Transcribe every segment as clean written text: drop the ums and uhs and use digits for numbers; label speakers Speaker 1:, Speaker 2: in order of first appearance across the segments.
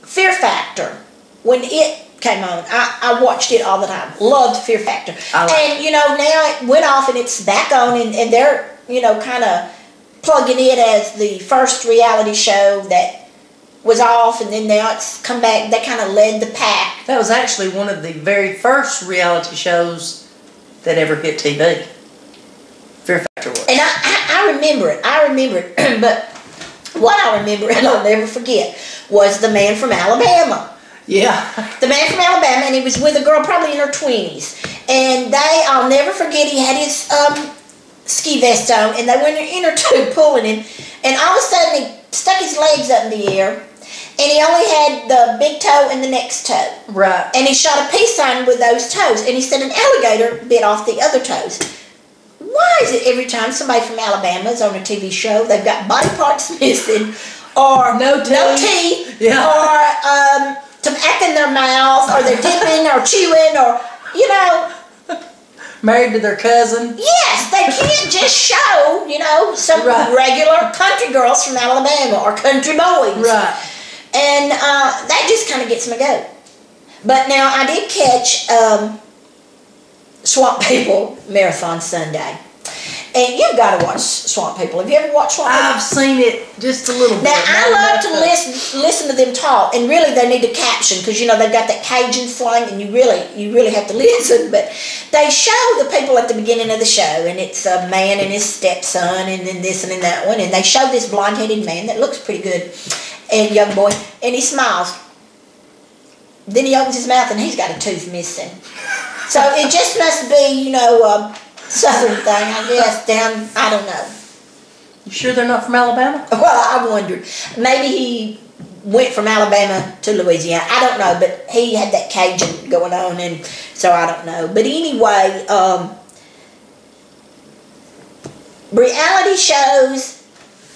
Speaker 1: Fear Factor, when it came on, I watched it all the time. Loved Fear Factor. And, you know, now it went off and it's back on, and they're, you know, kind of plugging it as the first reality show that was off, and then now it's come back. They kind of led the pack.
Speaker 2: That was actually one of the very first reality shows that ever hit TV. Fear Factor was.
Speaker 1: And I remember it. But what I remember, and I'll never forget, was the man from Alabama.
Speaker 2: Yeah.
Speaker 1: The man from Alabama, and he was with a girl probably in her 20s. And I'll never forget, he had his ski vest on, and they were in their inner tube pulling him. And all of a sudden, he stuck his legs up in the air, and he only had the big toe and the next toe.
Speaker 2: Right.
Speaker 1: And he shot a peace sign with those toes. And he said an alligator bit off the other toes. Why is it every time somebody from Alabama is on a TV show, they've got body parts missing, or no teeth,
Speaker 2: yeah.
Speaker 1: or tobacco in their mouth, or they're dipping or chewing, or, you know.
Speaker 2: Married to their cousin.
Speaker 1: Yes, they can't just show, you know, some regular country girls from Alabama or country boys.
Speaker 2: Right.
Speaker 1: And that just kind of gets my goat. But now I did catch Swamp People Marathon Sunday. And you've got to watch Swamp People. Have you ever watched Swamp People?
Speaker 2: I've seen it just a little bit.
Speaker 1: Now, I love to listen to them talk, and really they need to caption, because, you know, they've got that Cajun slang, and you really have to listen. But they show the people at the beginning of the show, and it's a man and his stepson, and then this and then that one, and they show this blonde-headed man that looks pretty good, and young boy, and he smiles. Then he opens his mouth, and he's got a tooth missing. So it just must be, you know, Southern thing, I guess, down, I don't know.
Speaker 2: You sure they're not from Alabama?
Speaker 1: Well, I wondered. Maybe he went from Alabama to Louisiana. I don't know, but he had that Cajun going on, and so I don't know. But anyway, reality shows,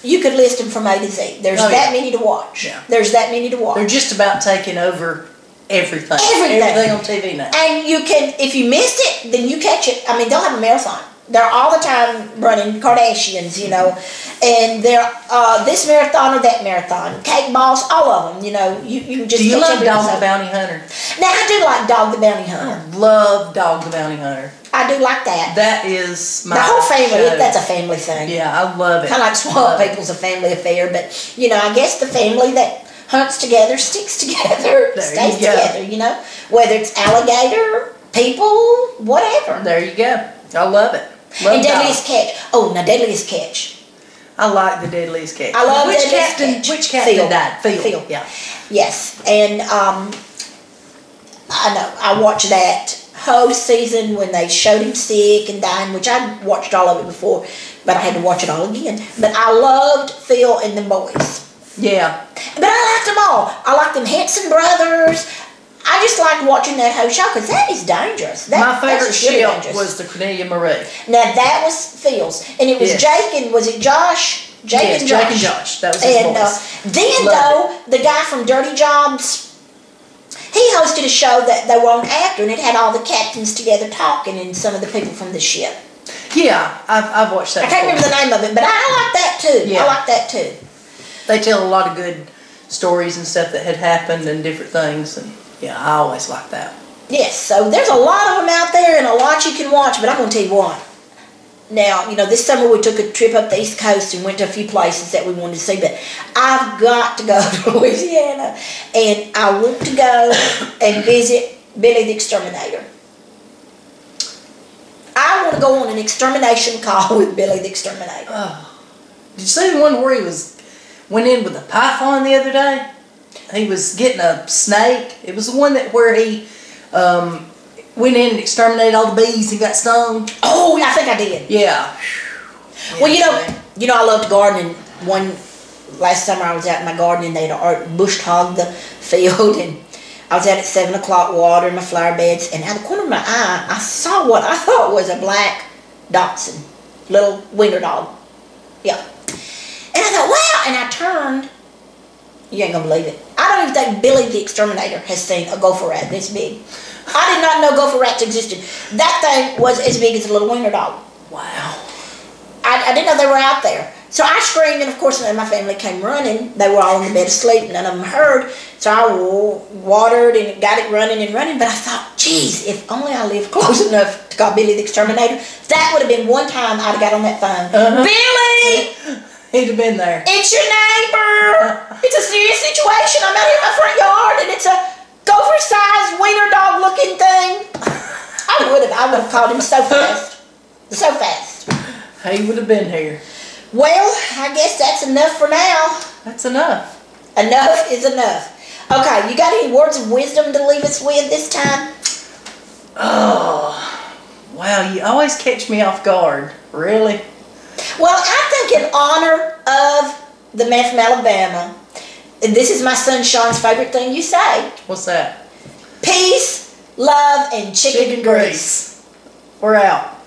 Speaker 1: you could list them from A to Z. There's that many to watch.
Speaker 2: Yeah.
Speaker 1: There's that many to watch.
Speaker 2: They're just about taking over everything.
Speaker 1: Everything
Speaker 2: on TV now.
Speaker 1: And you can, if you missed it, then you catch it. I mean, they'll have a marathon. They're all the time running Kardashians, you know, and they're this marathon or that marathon, Cake Boss, all of them, you know. You can just.
Speaker 2: Do you love
Speaker 1: every
Speaker 2: Dog
Speaker 1: episode.
Speaker 2: the Bounty Hunter?
Speaker 1: Now I do like Dog the Bounty Hunter.
Speaker 2: I love Dog the Bounty Hunter.
Speaker 1: I do like that.
Speaker 2: That is my
Speaker 1: the whole family.
Speaker 2: show.
Speaker 1: That's a family thing.
Speaker 2: Yeah, I love it.
Speaker 1: Kind of like Swamp People's a family affair, but you know, I guess the family that hunts together, sticks together, stays together. You know, whether it's alligator, people, whatever.
Speaker 2: There you go. I love it. Love
Speaker 1: and Deadliest Catch. Oh, now Deadliest Catch.
Speaker 2: I like the Deadliest Catch.
Speaker 1: I love
Speaker 2: which
Speaker 1: Deadliest
Speaker 2: captain?
Speaker 1: Catch.
Speaker 2: Which captain
Speaker 1: Phil.
Speaker 2: died? Phil. Yeah.
Speaker 1: Yes, and I know I watched that whole season when they showed him sick and dying, which I watched all of it before, but I had to watch it all again. But I loved Phil and the boys.
Speaker 2: Yeah.
Speaker 1: But I liked them all. I liked them Henson brothers. I just liked watching that whole show because that is dangerous.
Speaker 2: My favorite ship was the Cornelia Marie.
Speaker 1: Now that was Phil's, and it was Jake and was it Josh? Jake and Josh.
Speaker 2: That was his voice.
Speaker 1: Then the guy from Dirty Jobs, he hosted a show that they were on after, and it had all the captains together talking and some of the people from the ship.
Speaker 2: Yeah, I've watched that.
Speaker 1: I can't remember the name of it, but I like that too.
Speaker 2: Yeah.
Speaker 1: I like that too.
Speaker 2: They tell a lot of good stories and stuff that had happened and different things, and yeah, I always like that.
Speaker 1: Yes, so there's a lot of them out there and a lot you can watch, but I'm going to tell you what. Now, you know, this summer we took a trip up the East Coast and went to a few places that we wanted to see, but I've got to go to Louisiana, and I want to go and visit Billy the Exterminator. I want to go on an extermination call with Billy the Exterminator.
Speaker 2: Oh. Did you see the one where he went in with a python the other day? He was getting a snake. It was the one where he went in and exterminated all the bees and got stung.
Speaker 1: Oh, I think I did.
Speaker 2: Yeah.
Speaker 1: Well, you know, I love gardening. Last summer I was out in my garden and they had bush hogged the field, and I was out at 7 o'clock watering my flower beds, and out of the corner of my eye I saw what I thought was a black dachshund, little wiener dog. Yeah. And I thought, wow, and I turned. You ain't gonna believe it. I don't even think Billy the Exterminator has seen a gopher rat this big. I did not know gopher rats existed. That thing was as big as a little wiener dog.
Speaker 2: Wow.
Speaker 1: I didn't know they were out there. So I screamed, and of course, my family came running. They were all in the bed asleep. None of them heard. So I watered and got it running and running. But I thought, geez, if only I lived close enough to call Billy the Exterminator, that would have been one time I'd have got on that phone. Billy!
Speaker 2: He'd have been there.
Speaker 1: It's your neighbor. It's a serious situation. I'm out here in my front yard, and it's a gopher-sized wiener dog-looking thing. I would have called him so fast. So fast.
Speaker 2: He would have been here.
Speaker 1: Well, I guess that's enough for now.
Speaker 2: That's enough.
Speaker 1: Enough is enough. Okay, you got any words of wisdom to leave us with this time?
Speaker 2: Oh, wow, you always catch me off guard. Really?
Speaker 1: Well, I think in honor of the man from Alabama, and this is my son Sean's favorite thing you say.
Speaker 2: What's that?
Speaker 1: Peace, love, and chicken grease.
Speaker 2: We're out.